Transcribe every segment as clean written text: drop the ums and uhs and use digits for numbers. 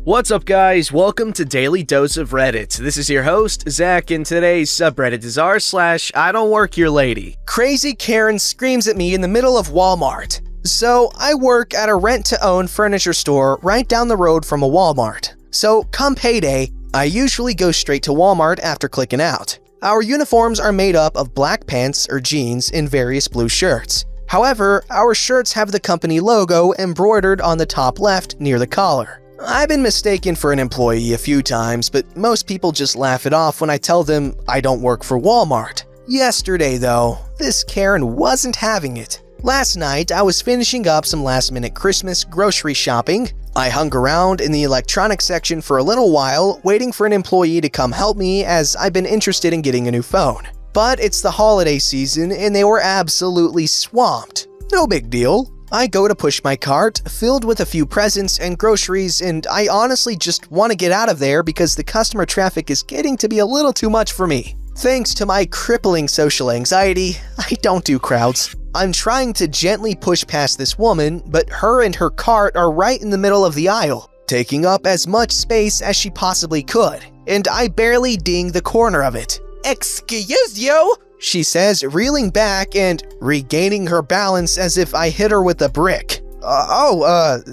What's up, guys? Welcome to Daily Dose of Reddit. This is your host, Zach, and today's subreddit is r/IDontWorkHereLady. Crazy Karen screams at me in the middle of Walmart. So, I work at a rent-to-own furniture store right down the road from a Walmart. So, come payday, I usually go straight to Walmart after clicking out. Our uniforms are made up of black pants or jeans and various blue shirts. However, our shirts have the company logo embroidered on the top left near the collar. I've been mistaken for an employee a few times, but most people just laugh it off when I tell them I don't work for Walmart. Yesterday, though, this Karen wasn't having it. Last night, I was finishing up some last-minute Christmas grocery shopping. I hung around in the electronics section for a little while, waiting for an employee to come help me as I've been interested in getting a new phone. But it's the holiday season and they were absolutely swamped. No big deal. I go to push my cart, filled with a few presents and groceries, and I honestly just want to get out of there because the customer traffic is getting to be a little too much for me. Thanks to my crippling social anxiety, I don't do crowds. I'm trying to gently push past this woman, but her and her cart are right in the middle of the aisle, taking up as much space as she possibly could, and I barely ding the corner of it. "Excuse you?" she says, reeling back and regaining her balance as if I hit her with a brick.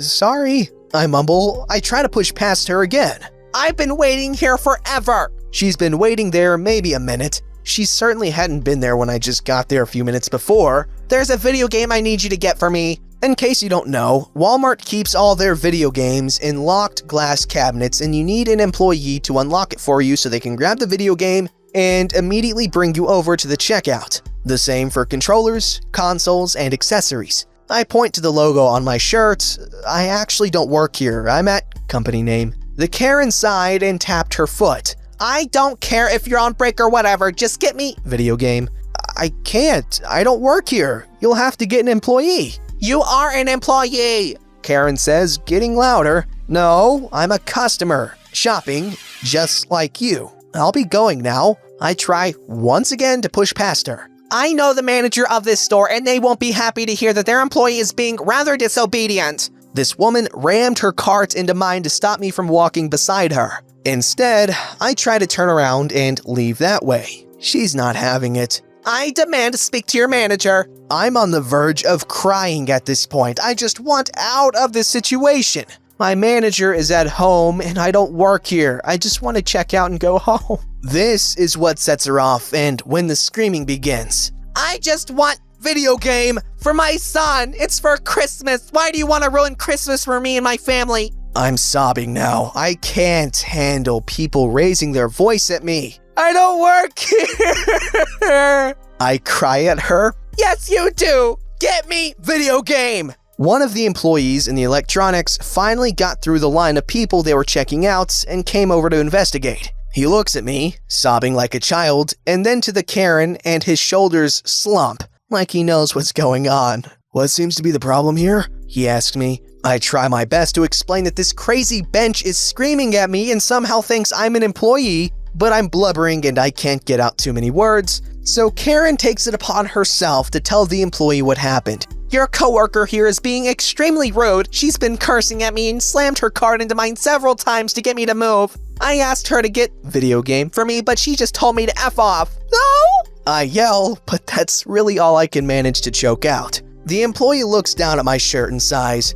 Sorry, I mumble. I try to push past her again. "I've been waiting here forever." She's been waiting there maybe a minute. She certainly hadn't been there when I just got there a few minutes before. "There's a video game I need you to get for me." In case you don't know, Walmart keeps all their video games in locked glass cabinets and you need an employee to unlock it for you so they can grab the video game and immediately bring you over to the checkout. The same for controllers, consoles, and accessories. I point to the logo on my shirt. I actually don't work here. I'm at company name. The Karen sighed and tapped her foot. "I don't care if you're on break or whatever, just get me video game." "I can't. I don't work here. You'll have to get an employee." "You are an employee," Karen says, getting louder. "No, I'm a customer, shopping, just like you. I'll be going now." I try once again to push past her. "I know the manager of this store and they won't be happy to hear that their employee is being rather disobedient." This woman rammed her cart into mine to stop me from walking beside her. Instead, I try to turn around and leave that way. She's not having it. "I demand to speak to your manager." I'm on the verge of crying at this point. I just want out of this situation. My manager is at home and I don't work here. I just want to check out and go home. This is what sets her off, and when the screaming begins. "I just want video game for my son. It's for Christmas. Why do you want to ruin Christmas for me and my family?" I'm sobbing now. I can't handle people raising their voice at me. "I don't work here." I cry at her. "Yes, you do. Get me video game." One of the employees in the electronics finally got through the line of people they were checking out and came over to investigate. He looks at me, sobbing like a child, and then to the Karen, and his shoulders slump, like he knows what's going on. "What seems to be the problem here?" he asks me. I try my best to explain that this crazy bench is screaming at me and somehow thinks I'm an employee, but I'm blubbering and I can't get out too many words. So Karen takes it upon herself to tell the employee what happened. "Your coworker here is being extremely rude. She's been cursing at me and slammed her cart into mine several times to get me to move. I asked her to get video game for me, but she just told me to F off." "No!" I yell, but that's really all I can manage to choke out. The employee looks down at my shirt and sighs.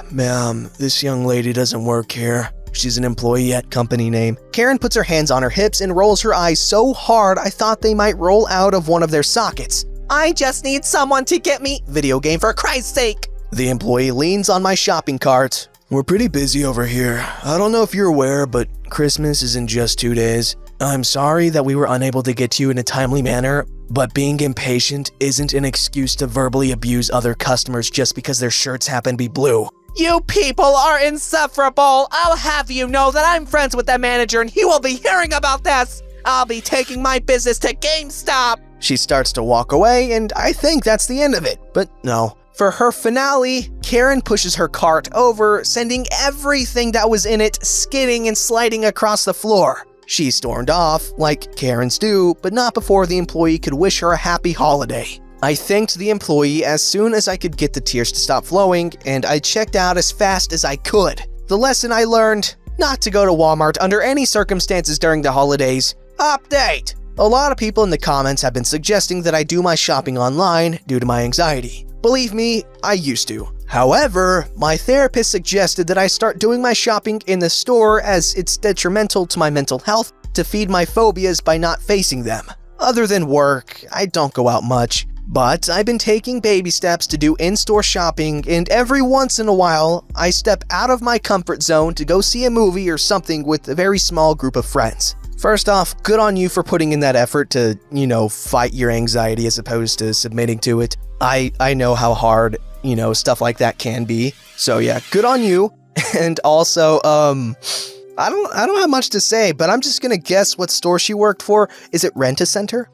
"Ma'am, this young lady doesn't work here. She's an employee at company name." Karen puts her hands on her hips and rolls her eyes so hard I thought they might roll out of one of their sockets. "I just need someone to get me video game for Christ's sake." The employee leans on my shopping cart. "We're pretty busy over here. I don't know if you're aware, but Christmas is in just 2 days. I'm sorry that we were unable to get to you in a timely manner, but being impatient isn't an excuse to verbally abuse other customers just because their shirts happen to be blue." "You people are insufferable. I'll have you know that I'm friends with that manager and he will be hearing about this. I'll be taking my business to GameStop." She starts to walk away and I think that's the end of it, but no. For her finale, Karen pushes her cart over, sending everything that was in it skidding and sliding across the floor. She stormed off, like Karens do, but not before the employee could wish her a happy holiday. I thanked the employee as soon as I could get the tears to stop flowing, and I checked out as fast as I could. The lesson I learned: not to go to Walmart under any circumstances during the holidays. Update! A lot of people in the comments have been suggesting that I do my shopping online due to my anxiety. Believe me, I used to. However, my therapist suggested that I start doing my shopping in the store as it's detrimental to my mental health to feed my phobias by not facing them. Other than work, I don't go out much, but I've been taking baby steps to do in-store shopping, and every once in a while, I step out of my comfort zone to go see a movie or something with a very small group of friends. First off, good on you for putting in that effort to, fight your anxiety as opposed to submitting to it. I know how hard, stuff like that can be. So yeah, good on you. And also, I don't have much to say, but I'm just gonna guess what store she worked for. Is it Rent-A-Center?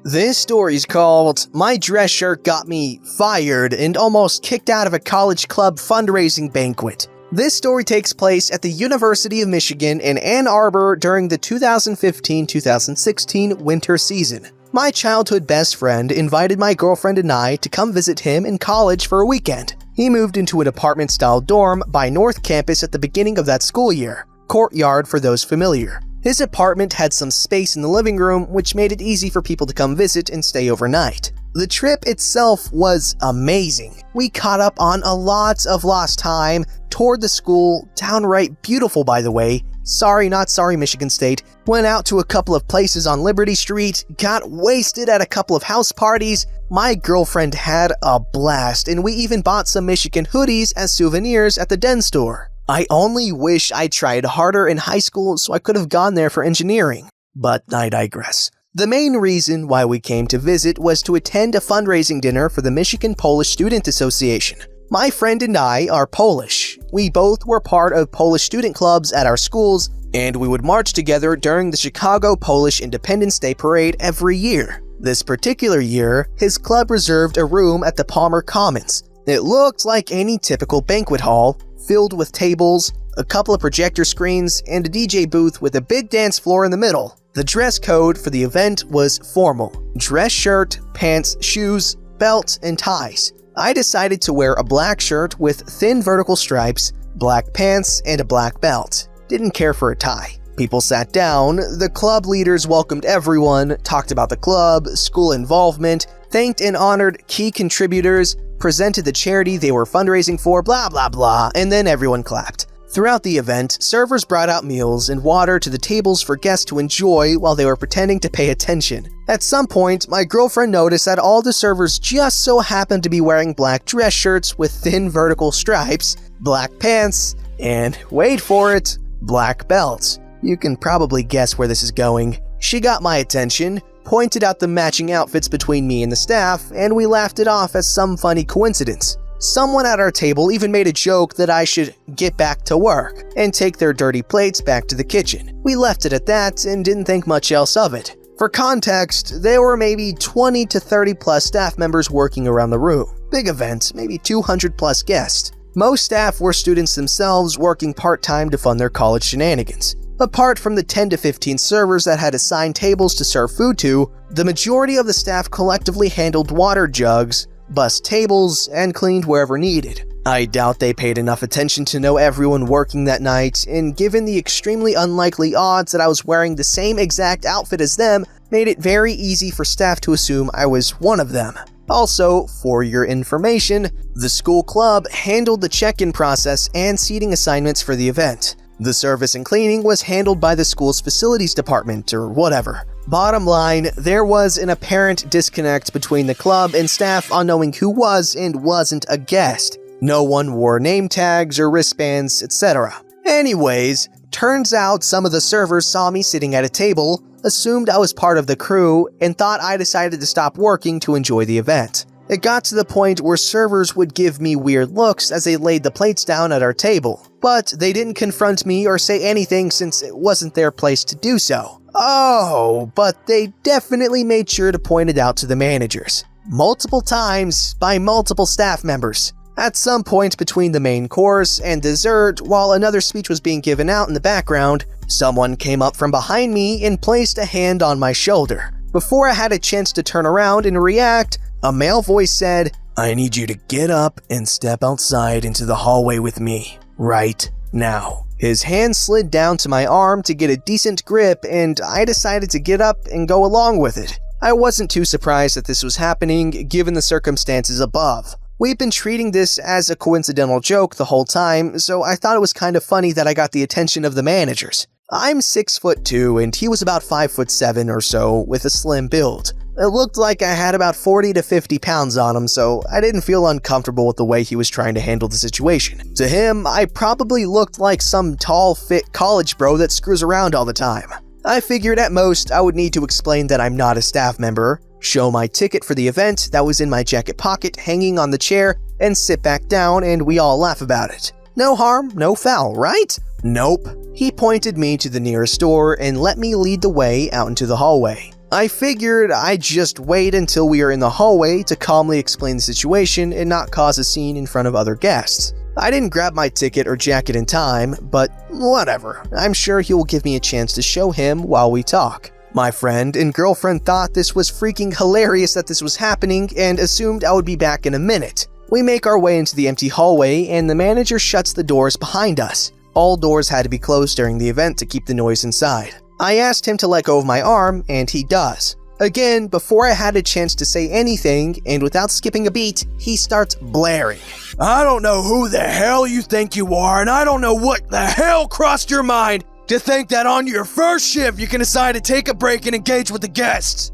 This story's called My Dress Shirt Got Me Fired and Almost Kicked Out of a College Club Fundraising Banquet. This story takes place at the University of Michigan in Ann Arbor during the 2015-2016 winter season. My childhood best friend invited my girlfriend and I to come visit him in college for a weekend. He moved into an apartment-style dorm by North Campus at the beginning of that school year. Courtyard for those familiar. His apartment had some space in the living room, which made it easy for people to come visit and stay overnight. The trip itself was amazing. We caught up on a lot of lost time, toured the school, downright beautiful by the way. Sorry, not sorry, Michigan State. Went out to a couple of places on Liberty Street, got wasted at a couple of house parties. My girlfriend had a blast, and we even bought some Michigan hoodies as souvenirs at the Den store. I only wish I tried harder in high school so I could have gone there for engineering. But I digress. The main reason why we came to visit was to attend a fundraising dinner for the Michigan Polish Student Association. My friend and I are Polish. We both were part of Polish student clubs at our schools, and we would march together during the Chicago Polish Independence Day Parade every year. This particular year, his club reserved a room at the Palmer Commons. It looked like any typical banquet hall, filled with tables, a couple of projector screens, and a DJ booth with a big dance floor in the middle. The dress code for the event was formal. Dress shirt, pants, shoes, belt, and ties. I decided to wear a black shirt with thin vertical stripes, black pants, and a black belt. Didn't care for a tie. People sat down, the club leaders welcomed everyone, talked about the club, school involvement, thanked and honored key contributors, presented the charity they were fundraising for, blah blah blah, and then everyone clapped. Throughout the event, servers brought out meals and water to the tables for guests to enjoy while they were pretending to pay attention. At some point, my girlfriend noticed that all the servers just so happened to be wearing black dress shirts with thin vertical stripes, black pants, and, wait for it, black belts. You can probably guess where this is going. She got my attention, pointed out the matching outfits between me and the staff, and we laughed it off as some funny coincidence. Someone at our table even made a joke that I should get back to work and take their dirty plates back to the kitchen. We left it at that and didn't think much else of it. For context, there were maybe 20 to 30 plus staff members working around the room. Big event, maybe 200 plus guests. Most staff were students themselves working part-time to fund their college shenanigans. Apart from the 10 to 15 servers that had assigned tables to serve food to, the majority of the staff collectively handled water jugs, bussed tables, and cleaned wherever needed. I doubt they paid enough attention to know everyone working that night, and given the extremely unlikely odds that I was wearing the same exact outfit as them, made it very easy for staff to assume I was one of them. Also, for your information, the school club handled the check-in process and seating assignments for the event. The service and cleaning was handled by the school's facilities department or whatever. Bottom line, there was an apparent disconnect between the club and staff on knowing who was and wasn't a guest. No one wore name tags or wristbands, etc. Anyways, turns out some of the servers saw me sitting at a table, assumed I was part of the crew, and thought I decided to stop working to enjoy the event. It got to the point where servers would give me weird looks as they laid the plates down at our table, but they didn't confront me or say anything since it wasn't their place to do so. Oh, but they definitely made sure to point it out to the managers. Multiple times by multiple staff members. At some point between the main course and dessert, while another speech was being given out in the background, someone came up from behind me and placed a hand on my shoulder. Before I had a chance to turn around and react, a male voice said, "I need you to get up and step outside into the hallway with me, right now. His hand slid down to my arm to get a decent grip, and I decided to get up and go along with it. I wasn't too surprised that this was happening, given the circumstances above. We've been treating this as a coincidental joke the whole time, so I thought it was kind of funny that I got the attention of the managers. I'm 6'2", and he was about 5'7" or so, with a slim build. It looked like I had about 40 to 50 pounds on him, so I didn't feel uncomfortable with the way he was trying to handle the situation. To him, I probably looked like some tall, fit college bro that screws around all the time. I figured at most I would need to explain that I'm not a staff member, show my ticket for the event that was in my jacket pocket hanging on the chair, and sit back down and we all laugh about it. No harm, no foul, right? Nope. He pointed me to the nearest door and let me lead the way out into the hallway. I figured I'd just wait until we are in the hallway to calmly explain the situation and not cause a scene in front of other guests. I didn't grab my ticket or jacket in time, but whatever. I'm sure he will give me a chance to show him while we talk. My friend and girlfriend thought this was freaking hilarious that this was happening and assumed I would be back in a minute. We make our way into the empty hallway and the manager shuts the doors behind us. All doors had to be closed during the event to keep the noise inside. I asked him to let go of my arm, and he does. Again, before I had a chance to say anything, and without skipping a beat, he starts blaring. I don't know who the hell you think you are, and I don't know what the hell crossed your mind to think that on your first shift you can decide to take a break and engage with the guests.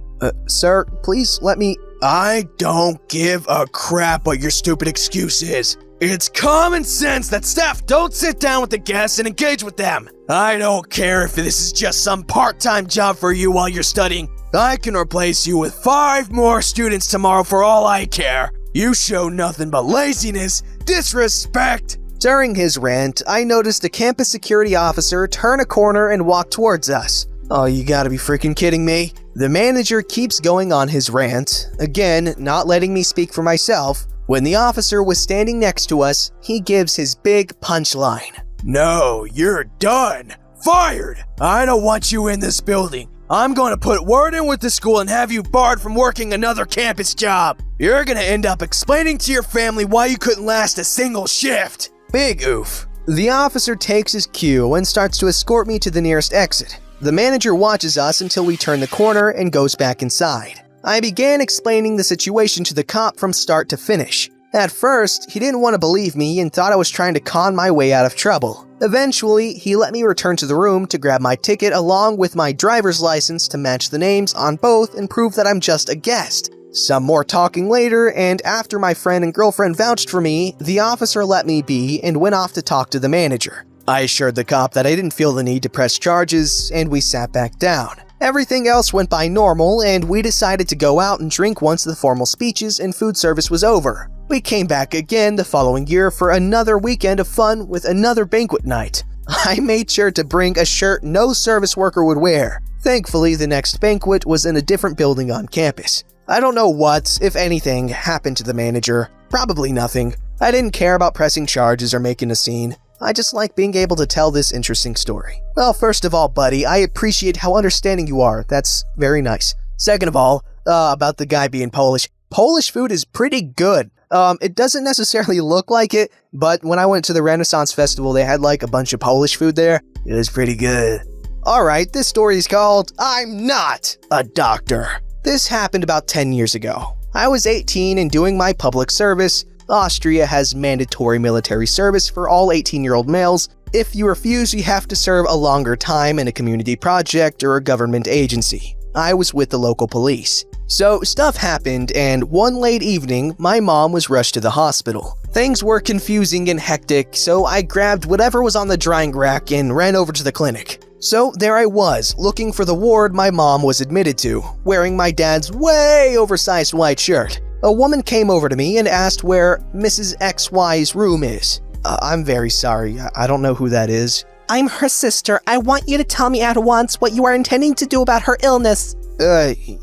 Sir, please let me... I don't give a crap what your stupid excuse is. It's common sense that staff don't sit down with the guests and engage with them. I don't care if this is just some part-time job for you while you're studying. I can replace you with 5 more students tomorrow for all I care. You show nothing but laziness, disrespect. During his rant, I noticed a campus security officer turn a corner and walk towards us. Oh, you gotta be freaking kidding me. The manager keeps going on his rant, again, not letting me speak for myself. When the officer was standing next to us, he gives his big punchline. No, you're done. Fired. I don't want you in this building. I'm going to put word in with the school and have you barred from working another campus job. You're going to end up explaining to your family why you couldn't last a single shift. Big oof. The officer takes his cue and starts to escort me to the nearest exit. The manager watches us until we turn the corner and goes back inside. I began explaining the situation to the cop from start to finish. At first, he didn't want to believe me and thought I was trying to con my way out of trouble. Eventually, he let me return to the room to grab my ticket along with my driver's license to match the names on both and prove that I'm just a guest. Some more talking later, and after my friend and girlfriend vouched for me, the officer let me be and went off to talk to the manager. I assured the cop that I didn't feel the need to press charges, and we sat back down. Everything else went by normal, and we decided to go out and drink once the formal speeches and food service was over. We came back again the following year for another weekend of fun with another banquet night. I made sure to bring a shirt no service worker would wear. Thankfully, the next banquet was in a different building on campus. I don't know what, if anything, happened to the manager. Probably nothing. I didn't care about pressing charges or making a scene. I just like being able to tell this interesting story. Well, first of all, buddy, I appreciate how understanding you are. That's very nice. Second of all, about the guy being Polish. Polish food is pretty good. It doesn't necessarily look like it, but when I went to the Renaissance Festival, they had like a bunch of Polish food there. It was pretty good. Alright, this story is called I'm Not a Doctor. This happened about 10 years ago. I was 18 and doing my public service. Austria has mandatory military service for all 18-year-old males. If you refuse, you have to serve a longer time in a community project or a government agency. I was with the local police. So stuff happened, and one late evening, my mom was rushed to the hospital. Things were confusing and hectic, so I grabbed whatever was on the drying rack and ran over to the clinic. So there I was, looking for the ward my mom was admitted to, wearing my dad's way oversized white shirt. A woman came over to me and asked where Mrs. XY's room is. I'm very sorry, I don't know who that is. I'm her sister. I want you to tell me at once what you are intending to do about her illness.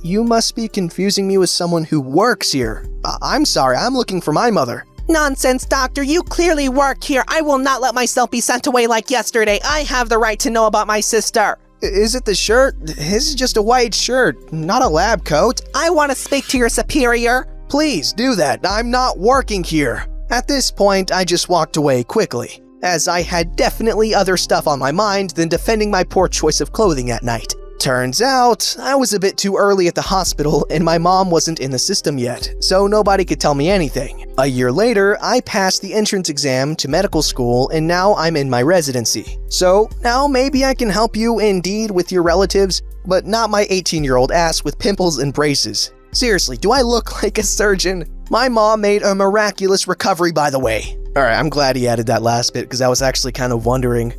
You must be confusing me with someone who works here. I'm sorry, I'm looking for my mother. Nonsense, doctor. You clearly work here. I will not let myself be sent away like yesterday. I have the right to know about my sister. Is it the shirt? This is just a white shirt, not a lab coat. I want to speak to your superior. Please do that. I'm not working here. At this point, I just walked away quickly. as I had definitely other stuff on my mind than defending my poor choice of clothing that night. Turns out, I was a bit too early at the hospital and my mom wasn't in the system yet, so nobody could tell me anything. A year later, I passed the entrance exam to medical school and now I'm in my residency. So now maybe I can help you indeed with your relatives, but not my 18-year-old ass with pimples and braces. Seriously, do I look like a surgeon? My mom made a miraculous recovery, by the way. Alright, I'm glad he added that last bit because I was actually kind of wondering.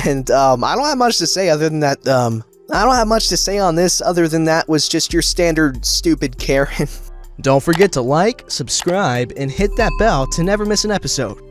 And I don't have much to say other than that, I don't have much to say on this other than that was just your standard stupid Karen. Don't forget to like, subscribe, and hit that bell to never miss an episode.